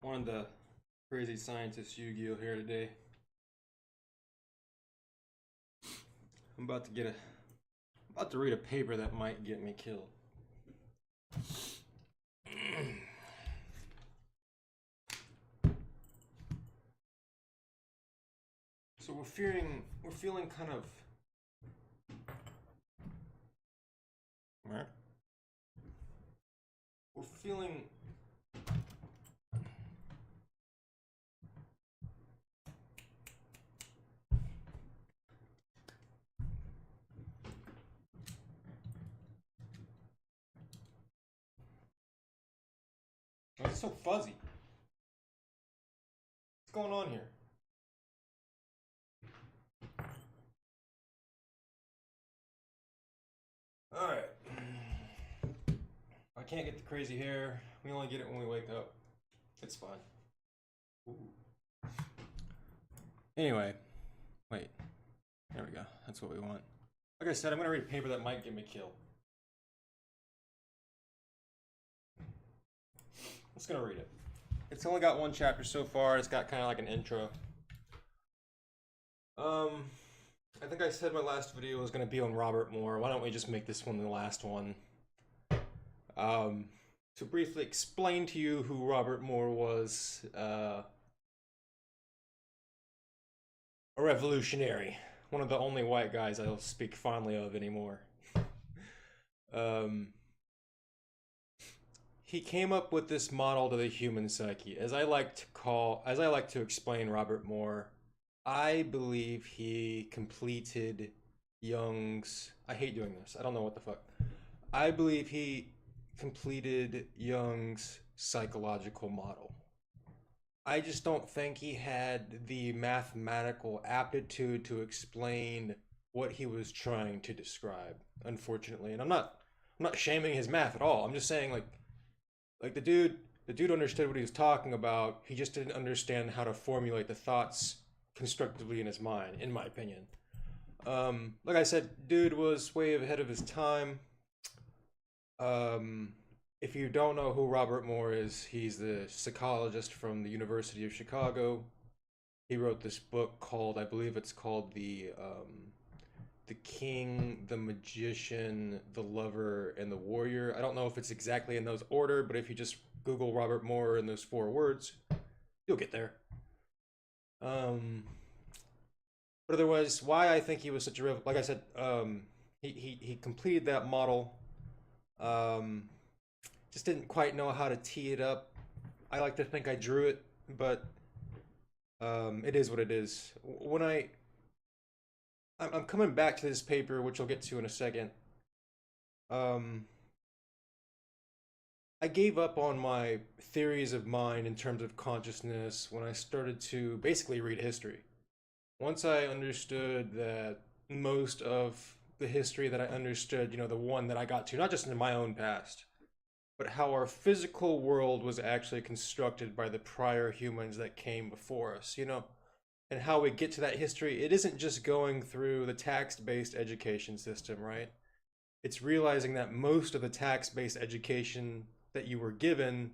One of the crazy scientists Yu-Gi-Oh here today. I'm about to read a paper that might get me killed. So we're feeling kind of we're feeling it's so fuzzy. What's going on here? Alright. I can't get the crazy hair. We only get it when we wake up. It's fine. Ooh. Anyway, wait. There we go. That's what we want. Like I said, I'm gonna read a paper that might get me killed. I'm just gonna read it. It's only got one chapter so far. It's got kind of like an intro. I think I said my last video was gonna be on Robert Moore. Why don't we just make this one the last one? To briefly explain to you who Robert Moore was, a revolutionary, one of the only white guys I'll speak fondly of anymore. um, he came up with this model to the human psyche, as I like to explain Robert Moore. I believe he completed Jung's. I hate doing this. I don't know what the fuck. I believe he completed Jung's psychological model. I just don't think he had the mathematical aptitude to explain what he was trying to describe, unfortunately. And I'm not shaming his math at all. I'm just saying like the dude understood what he was talking about. He just didn't understand how to formulate the thoughts constructively in his mind, in my opinion. Like I said, dude was way ahead of his time. Um, if you don't know who Robert Moore is, he's the psychologist from the University of Chicago. He wrote this book called, I believe it's called the King, the Magician, the Lover, and the Warrior. I don't know if it's exactly in those order, but if you just Google Robert Moore in those four words, you'll get there. Um, but otherwise, why I think he was such a like I said, he completed that model. Um, just didn't quite know how to tee it up. I like to think I drew it, but it is what it is. I'm coming back to this paper, which I'll get to in a second. Um, I gave up on my theories of mind in terms of consciousness when I started to basically read history. Once I understood that most of the history that I understood, the one that I got to, not just in my own past, but how our physical world was actually constructed by the prior humans that came before us, and how we get to that history. It isn't just going through the tax-based education system, right? It's realizing that most of the tax-based education that you were given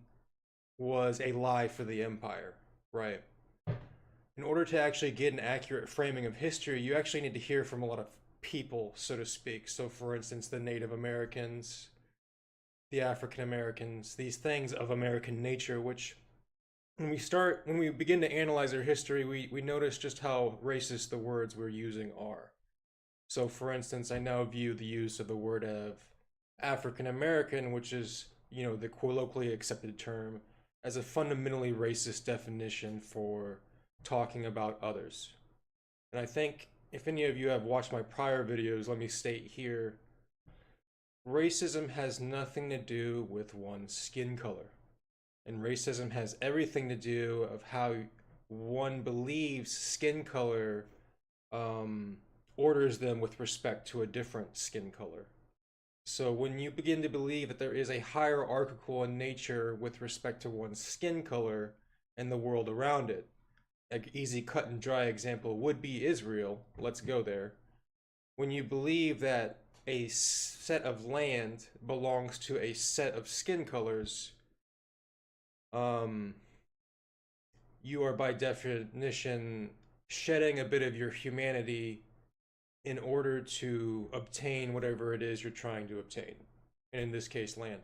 was a lie for the empire, right? In order to actually get an accurate framing of history, you actually need to hear from a lot of people, so to speak. So, for instance, the Native Americans, the African Americans, these things of American nature, which when we begin to analyze our history, we notice just how racist the words we're using are. So, for instance, I now view the use of the word of African American, which is, the colloquially accepted term, as a fundamentally racist definition for talking about others. And I think if any of you have watched my prior videos, let me state here, racism has nothing to do with one's skin color. And racism has everything to do of how one believes skin color orders them with respect to a different skin color. So when you begin to believe that there is a hierarchical in nature with respect to one's skin color and the world around it, an easy cut and dry example would be Israel. Let's go there. When you believe that a set of land belongs to a set of skin colors, you are by definition shedding a bit of your humanity in order to obtain whatever it is you're trying to obtain. And in this case, land.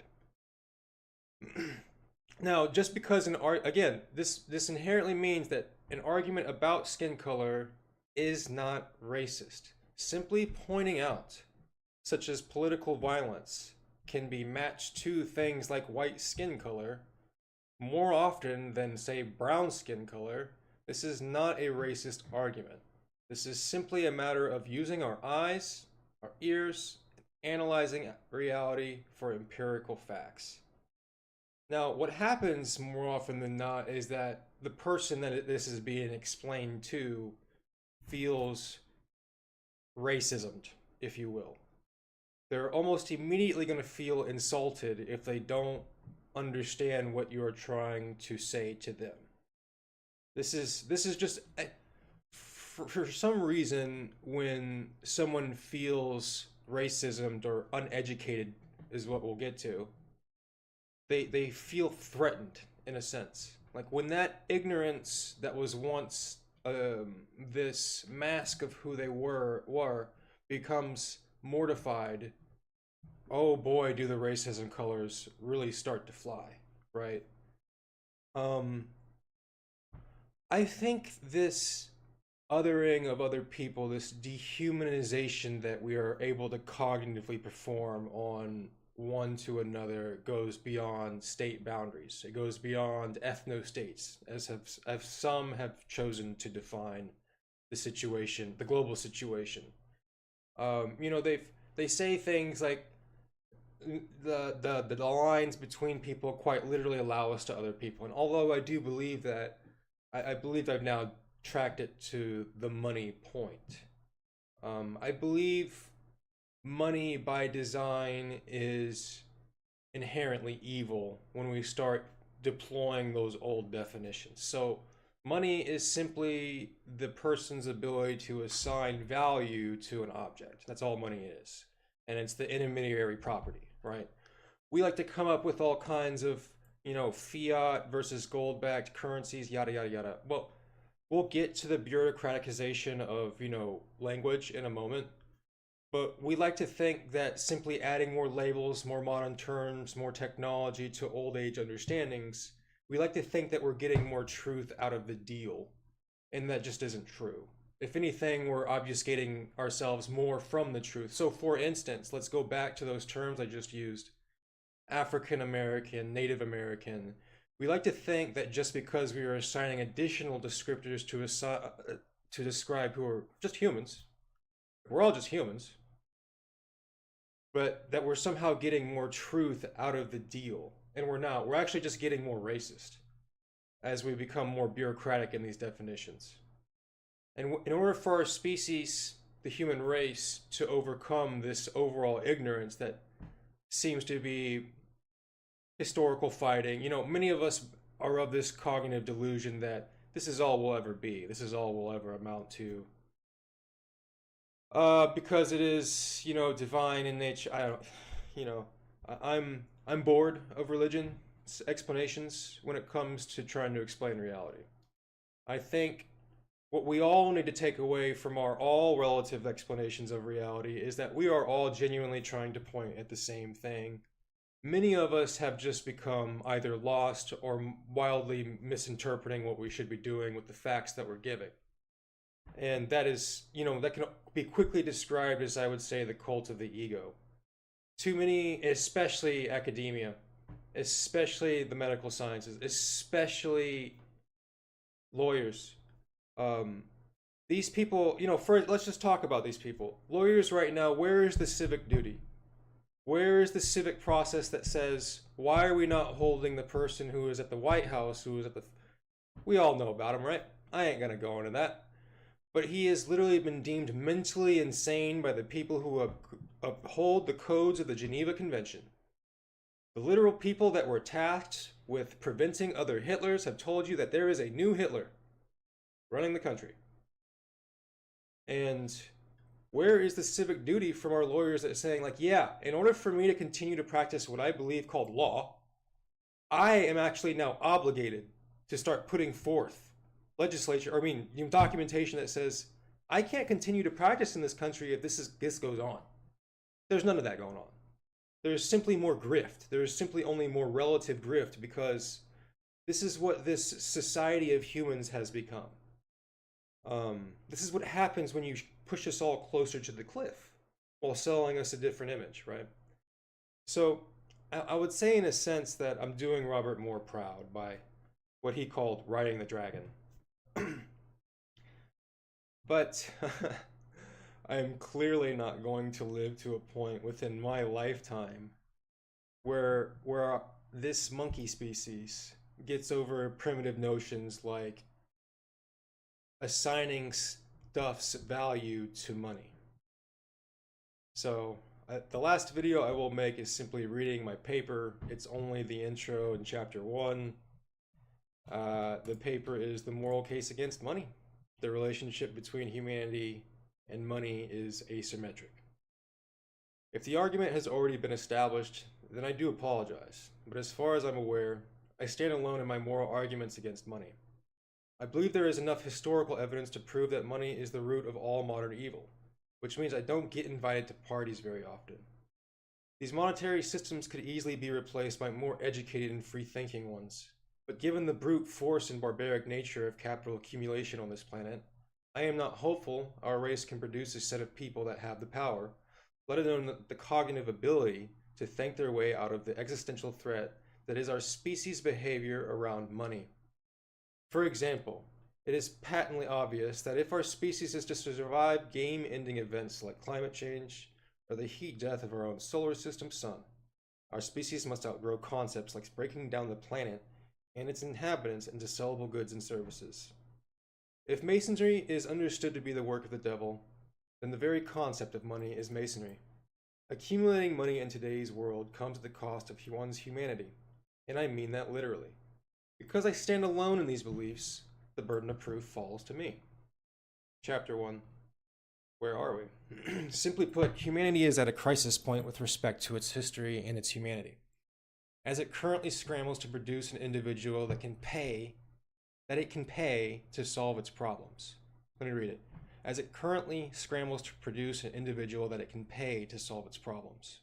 Now, just because again, this inherently means that an argument about skin color is not racist. Simply pointing out, such as political violence, can be matched to things like white skin color more often than, say, brown skin color. This is not a racist argument. This is simply a matter of using our eyes, our ears, and analyzing reality for empirical facts. Now, what happens more often than not is that the person that this is being explained to feels racism, if you will. They're almost immediately going to feel insulted if they don't understand what you're trying to say to them. This is just for some reason when someone feels racism or uneducated is what we'll get to. They feel threatened in a sense. Like when that ignorance that was once this mask of who they were becomes mortified. Oh boy, do the racism colors really start to fly, right? I think this othering of other people, this dehumanization that we are able to cognitively perform on one to another, goes beyond state boundaries. It goes beyond ethno-states, as some have chosen to define the situation, the global situation. They say things like the lines between people quite literally allow us to other people. And although I do believe that, I believe I've now tracked it to the money point. I believe money by design is inherently evil when we start deploying those old definitions. So money is simply the person's ability to assign value to an object. That's all money is. And it's the intermediary property, right? We like to come up with all kinds of, fiat versus gold-backed currencies, yada, yada, yada. Well, we'll get to the bureaucratization of, language in a moment. But we like to think that simply adding more labels, more modern terms, more technology to old age understandings, we like to think that we're getting more truth out of the deal. And that just isn't true. If anything, we're obfuscating ourselves more from the truth. So for instance, let's go back to those terms I just used. African American, Native American. We like to think that just because we are assigning additional descriptors to describe who are just humans, we're all just humans, but that we're somehow getting more truth out of the deal. And we're not. We're actually just getting more racist as we become more bureaucratic in these definitions. And in order for our species, the human race, to overcome this overall ignorance that seems to be historical fighting, many of us are of this cognitive delusion that this is all we'll ever be. This is all we'll ever amount to. Because it is, divine in nature. I don't, I'm bored of religion explanations when it comes to trying to explain reality. I think what we all need to take away from our all relative explanations of reality is that we are all genuinely trying to point at the same thing. Many of us have just become either lost or wildly misinterpreting what we should be doing with the facts that we're giving. And that is, that can be quickly described as, I would say, the cult of the ego. Too many, especially academia, especially the medical sciences, especially lawyers. These people, first, let's just talk about these people. Lawyers right now, where is the civic duty? Where is the civic process that says, why are we not holding the person who is at the White House, who is at the... We all know about him, right? I ain't gonna go into that. But he has literally been deemed mentally insane by the people who uphold the codes of the Geneva Convention. The literal people that were tasked with preventing other Hitlers have told you that there is a new Hitler running the country. And where is the civic duty from our lawyers that are saying, like, yeah, in order for me to continue to practice what I believe called law, I am actually now obligated to start putting forth legislature, or I mean, documentation that says I can't continue to practice in this country if this goes on. There's none of that going on. There's simply more grift. There's simply only more relative grift because this is what this society of humans has become. This is what happens when you push us all closer to the cliff while selling us a different image, right? So I would say, in a sense, that I'm doing Robert Moore proud by what he called riding the dragon. But I am clearly not going to live to a point within my lifetime where this monkey species gets over primitive notions like assigning stuff's value to money. So the last video I will make is simply reading my paper. It's only the intro in chapter 1. The paper is The Moral Case Against Money. The relationship between humanity and money is asymmetric. If the argument has already been established, then I do apologize, but as far as I'm aware, I stand alone in my moral arguments against money. I believe there is enough historical evidence to prove that money is the root of all modern evil, which means I don't get invited to parties very often. These monetary systems could easily be replaced by more educated and free-thinking ones, but given the brute force and barbaric nature of capital accumulation on this planet, I am not hopeful our race can produce a set of people that have the power, let alone the cognitive ability, to think their way out of the existential threat that is our species' behavior around money. For example, it is patently obvious that if our species is to survive game-ending events like climate change or the heat death of our own solar system sun, our species must outgrow concepts like breaking down the planet and its inhabitants into sellable goods and services. If masonry is understood to be the work of the devil, then the very concept of money is masonry. Accumulating money in today's world comes at the cost of one's humanity, and I mean that literally. Because I stand alone in these beliefs, the burden of proof falls to me. Chapter 1. Where are we? Simply put, humanity is at a crisis point with respect to its history and its humanity. As it currently scrambles to produce an individual that it can pay to solve its problems. Let me read it. As it currently scrambles to produce an individual that it can pay to solve its problems.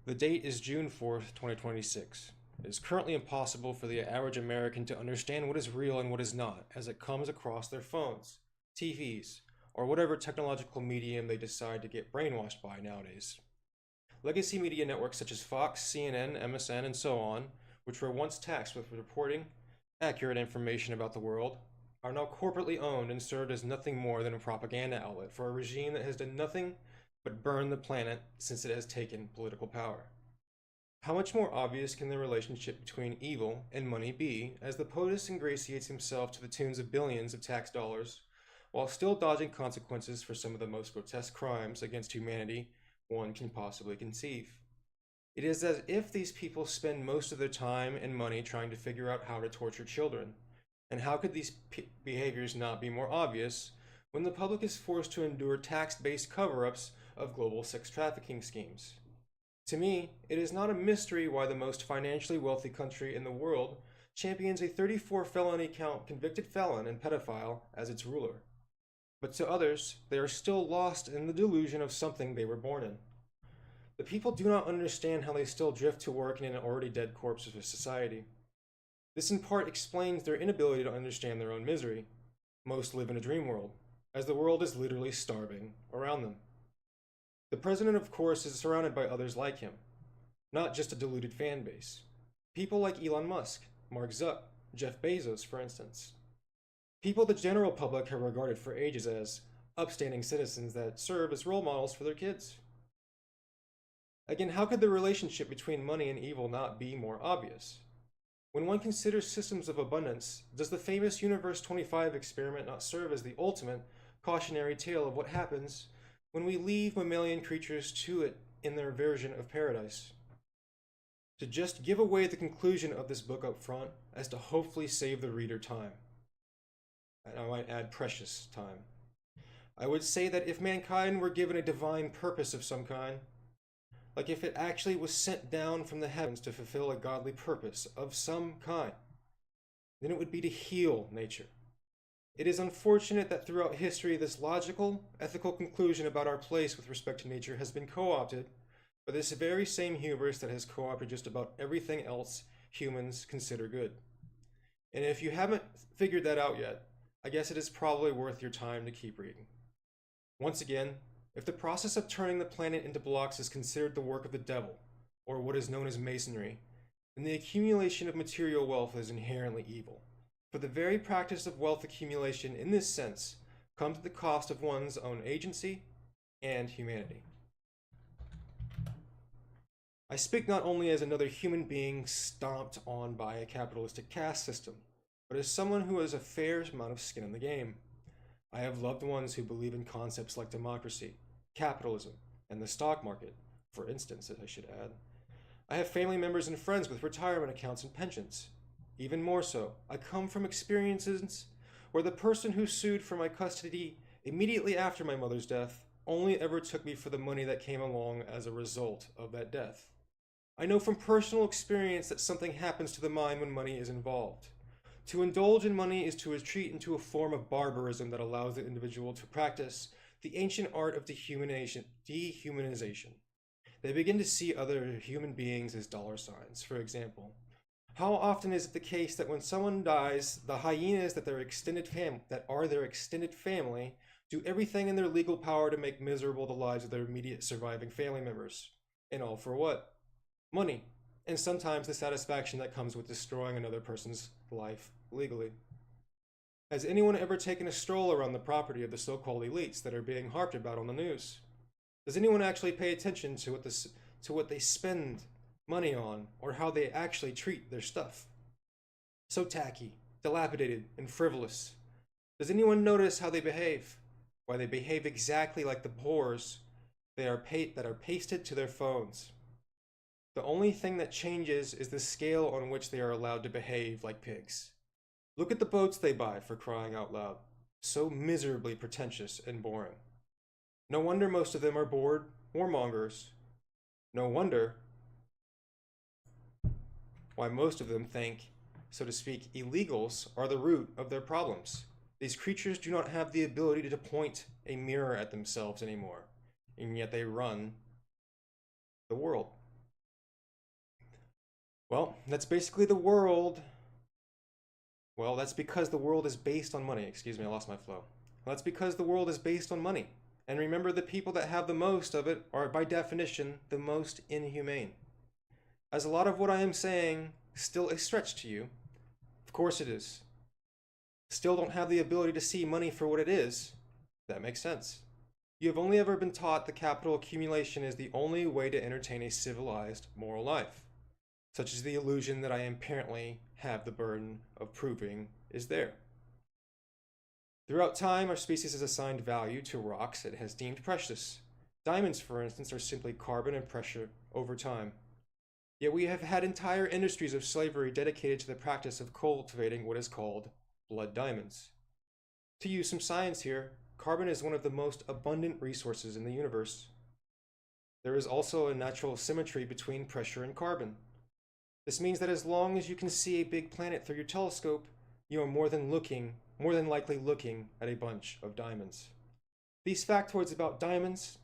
The date is June 4th, 2026. It is currently impossible for the average American to understand what is real and what is not as it comes across their phones, TVs, or whatever technological medium they decide to get brainwashed by nowadays. Legacy media networks such as Fox, CNN, MSN, and so on, which were once taxed with reporting accurate information about the world, are now corporately owned and served as nothing more than a propaganda outlet for a regime that has done nothing but burn the planet since it has taken political power. How much more obvious can the relationship between evil and money be as the POTUS ingratiates himself to the tunes of billions of tax dollars while still dodging consequences for some of the most grotesque crimes against humanity one can possibly conceive? It is as if these people spend most of their time and money trying to figure out how to torture children. And how could these behaviors not be more obvious when the public is forced to endure tax-based cover-ups of global sex trafficking schemes? To me, it is not a mystery why the most financially wealthy country in the world champions a 34 felony count convicted felon and pedophile as its ruler. But to others, they are still lost in the delusion of something they were born in. The people do not understand how they still drift to work in an already dead corpse of a society. This in part explains their inability to understand their own misery. Most live in a dream world, as the world is literally starving around them. The president, of course, is surrounded by others like him, not just a deluded fan base. People like Elon Musk, Mark Zuck, Jeff Bezos, for instance. People the general public have regarded for ages as upstanding citizens that serve as role models for their kids. Again, how could the relationship between money and evil not be more obvious? When one considers systems of abundance, does the famous Universe 25 experiment not serve as the ultimate cautionary tale of what happens when we leave mammalian creatures to it in their version of paradise? To just give away the conclusion of this book up front as to hopefully save the reader time. And I might add precious time. I would say that if mankind were given a divine purpose of some kind, like if it actually was sent down from the heavens to fulfill a godly purpose of some kind, then it would be to heal nature, It is unfortunate that throughout history this logical, ethical conclusion about our place with respect to nature has been co-opted by this very same hubris that has co-opted just about everything else humans consider good. And if you haven't figured that out yet, I guess it is probably worth your time to keep reading. Once again, if the process of turning the planet into blocks is considered the work of the devil, or what is known as masonry, then the accumulation of material wealth is inherently evil. For the very practice of wealth accumulation in this sense comes at the cost of one's own agency and humanity. I speak not only as another human being stomped on by a capitalistic caste system, but as someone who has a fair amount of skin in the game. I have loved ones who believe in concepts like democracy, capitalism, and the stock market, for instance, I should add. I have family members and friends with retirement accounts and pensions. Even more so, I come from experiences where the person who sued for my custody immediately after my mother's death only ever took me for the money that came along as a result of that death. I know from personal experience that something happens to the mind when money is involved. To indulge in money is to retreat into a form of barbarism that allows the individual to practice the ancient art of dehumanization. They begin to see other human beings as dollar signs, for example. How often is it the case that when someone dies, the hyenas that are their extended family do everything in their legal power to make miserable the lives of their immediate surviving family members? And all for what? Money, and sometimes the satisfaction that comes with destroying another person's life legally. Has anyone ever taken a stroll around the property of the so-called elites that are being harped about on the news? Does anyone actually pay attention to what they spend money on, or how they actually treat their stuff? So tacky, dilapidated, and frivolous. Does anyone notice how they behave? Why they behave exactly like the whores that are pasted to their phones. The only thing that changes is the scale on which they are allowed to behave like pigs. Look at the boats they buy, for crying out loud. So miserably pretentious and boring. No wonder most of them are bored warmongers. No wonder why most of them think, so to speak, illegals are the root of their problems. These creatures do not have the ability to point a mirror at themselves anymore, and yet they run the world. Well, that's basically the world. Well, that's because the world is based on money. Excuse me, I lost my flow. Well, that's because the world is based on money. And remember, the people that have the most of it are, by definition, the most inhumane. As a lot of what I am saying still a stretch to you, of course it is. Still don't have the ability to see money for what it is. That makes sense. You have only ever been taught that capital accumulation is the only way to entertain a civilized, moral life. Such as the illusion that I apparently have the burden of proving is there. Throughout time, our species has assigned value to rocks it has deemed precious. Diamonds, for instance, are simply carbon and pressure over time. Yet we have had entire industries of slavery dedicated to the practice of cultivating what is called blood diamonds. To use some science here, carbon is one of the most abundant resources in the universe. There is also a natural symmetry between pressure and carbon. This means that as long as you can see a big planet through your telescope, you are more than likely looking at a bunch of diamonds. These factoids about diamonds,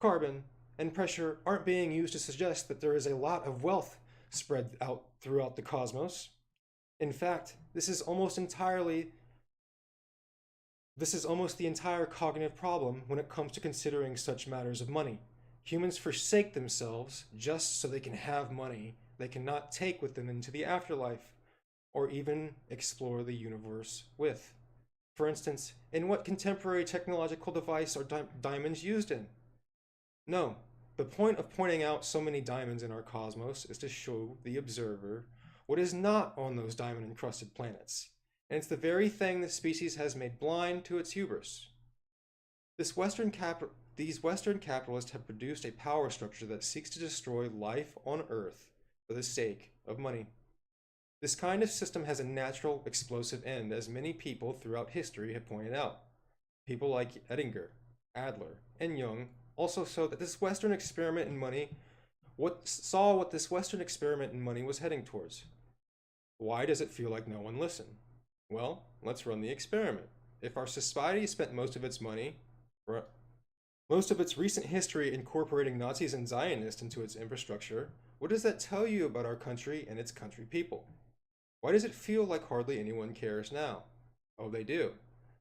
carbon, and pressure aren't being used to suggest that there is a lot of wealth spread out throughout the cosmos. In fact, this is almost the entire cognitive problem when it comes to considering such matters of money. Humans forsake themselves just so they can have money they cannot take with them into the afterlife, or even explore the universe with. For instance, in what contemporary technological device are diamonds used in? No, the point of pointing out so many diamonds in our cosmos is to show the observer what is not on those diamond-encrusted planets, and it's the very thing the species has made blind to its hubris. These Western capitalists have produced a power structure that seeks to destroy life on Earth for the sake of money. This kind of system has a natural explosive end, as many people throughout history have pointed out. People like Edinger, Adler, and Jung also saw that this Western experiment in money what this Western experiment in money was heading towards. Why does it feel like no one listened? Well, let's run the experiment. If our society spent most of its money, most of its recent history incorporating Nazis and Zionists into its infrastructure, what does that tell you about our country and its country people? Why does it feel like hardly anyone cares now? Oh, they do.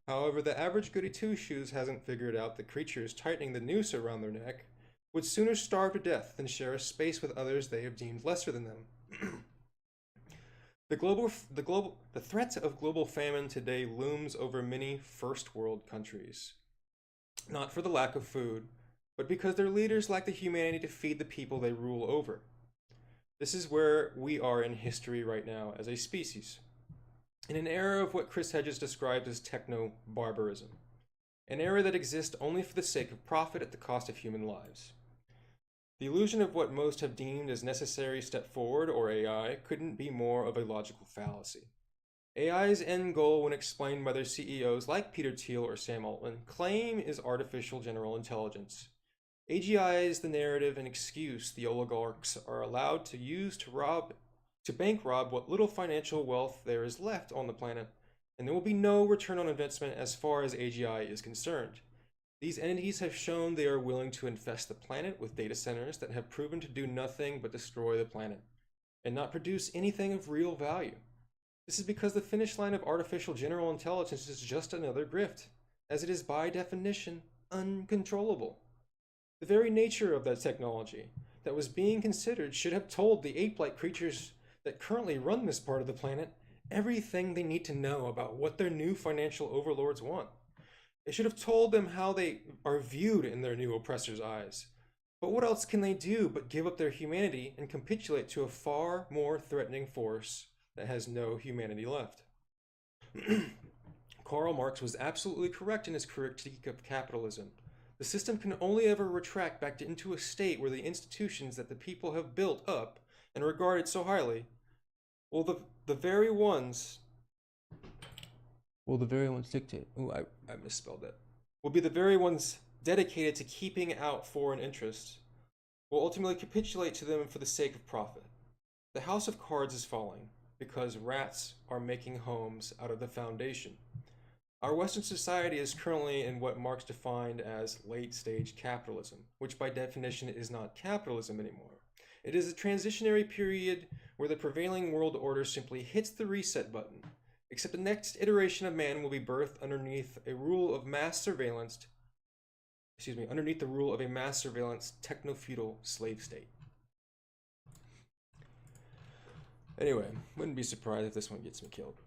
However, the average goody two shoes hasn't figured out that creatures tightening the noose around their neck would sooner starve to death than share a space with others they have deemed lesser than them. The threat of global famine today looms over many first world countries. Not for the lack of food, but because their leaders lack the humanity to feed the people they rule over. This is where we are in history right now as a species. In an era of what Chris Hedges described as techno-barbarism. An era that exists only for the sake of profit at the cost of human lives. The illusion of what most have deemed as necessary step forward, or AI, couldn't be more of a logical fallacy. AI's end goal, when explained by their CEOs like Peter Thiel or Sam Altman, claim is artificial general intelligence. AGI is the narrative and excuse the oligarchs are allowed to use to bank rob what little financial wealth there is left on the planet, and there will be no return on investment as far as AGI is concerned. These entities have shown they are willing to infest the planet with data centers that have proven to do nothing but destroy the planet, and not produce anything of real value. This is because the finish line of artificial general intelligence is just another grift, as it is by definition uncontrollable. The very nature of that technology that was being considered should have told the ape-like creatures that currently run this part of the planet everything they need to know about what their new financial overlords want. It should have told them how they are viewed in their new oppressors' eyes. But what else can they do but give up their humanity and capitulate to a far more threatening force that has no humanity left? Karl Marx was absolutely correct in his critique of capitalism. The system can only ever retract back into a state where the institutions that the people have built up and regarded so highly the very ones dictate. I misspelled that. Will be the very ones dedicated to keeping out foreign interests, will ultimately capitulate to them for the sake of profit. The house of cards is falling because rats are making homes out of the foundation. Our Western society is currently in what Marx defined as late-stage capitalism, which by definition is not capitalism anymore. It is a transitionary period where the prevailing world order simply hits the reset button, except the next iteration of man will be birthed underneath a rule of mass surveillance, underneath the rule of a mass surveillance techno-feudal slave state. Anyway, wouldn't be surprised if this one gets me killed.